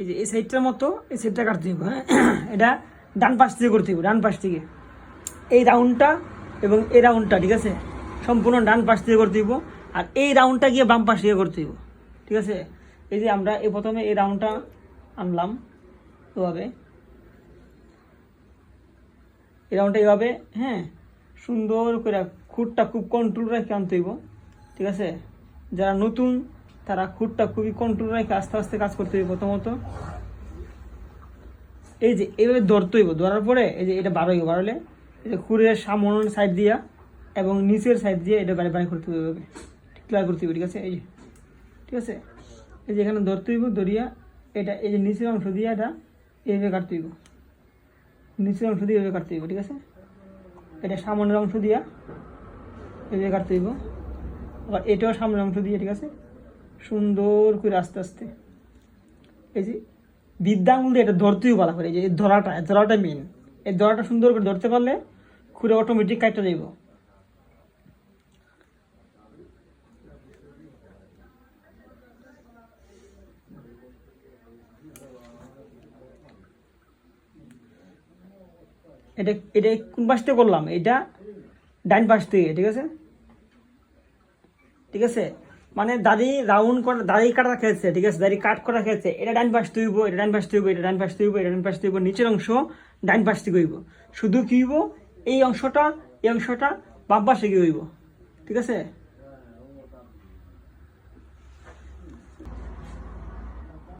এই যে এই সাইডটার মতো এই সাইডটা কাটতে হইব, হ্যাঁ। এটা ডান পাশ থেকে করতে হইব, ডান পাশ থেকে এই রাউন্ডটা এবং এই রাউন্ডটা, ঠিক আছে, সম্পূর্ণ ডান পাশ থেকে করতে হইব। আর এই রাউন্ডটা গিয়ে বাম পাশ থেকে করতে হইব, ঠিক আছে। এই যে আমরা এই প্রথমে এই রাউন্ডটা আনলাম এভাবে, এই রাউন্ডটা এইভাবে, হ্যাঁ, সুন্দর করে খুঁটটা খুব কন্ট্রোল রেখে আনতে হইব, ঠিক আছে। যারা নতুন তারা খুঁটটা খুবই কন্ট্রোল রেখে আস্তে আস্তে কাজ করতে হইব। প্রথমত এই যে এইভাবে ধরতে হইব, ধরার পরে এই যে এটা বাড়াইব, এই যে খুঁড়ের সামনের সাইড দিয়া এবং নিচের সাইড দিয়ে এটা বাড়ি করতে হইব, এভাবে ক্লিয়ার করতে হইব, ঠিক আছে। এই যে ঠিক আছে, এই যে এখানে ধরতে হইব, ধরিয়া এটা এই যে নিচের অংশ দিয়ে এটা এইভাবে কাটতে হইব, নিচের অংশ দিয়ে এইভাবে কাটতে হইব, ঠিক আছে। এটা সামনের অংশ দিয়া এইভাবে কাটতে হইব, আবার এটাও সামনের অংশ দিয়ে, ঠিক আছে, সুন্দর করে আস্তে আস্তে এই যে বিদ্যা আঙুল দিয়ে এটা ধরতেই ভালো করে। এই যে এই ধরাটা মেন, এই ধরাটা সুন্দর করে ধরতে পারলে খুঁড়ে অটোমেটিক কাটতে যাইব। এটা এটা কোন পাশ থেকে করলাম, এটা ডাইন পাশ থেকে, ঠিক আছে, ঠিক আছে। মানে দাড়ি রাউন্ড করা, দাড়ি কাটা খেয়েছে, ঠিক আছে, দাড়ি কাট করা খেয়েছে, এটা ডাইন পাশ থেকে হইব, এটা ডাইন পাশ থেকে হইব, এটা ডাইন পাশ থেকে হইব, এটা ডাইন পাশ থেকে হইব, নিচের অংশ ডাইন পাশ থেকে হইব। শুধু কি হইব, এই অংশটা বাম পাশে কি হইব, ঠিক আছে।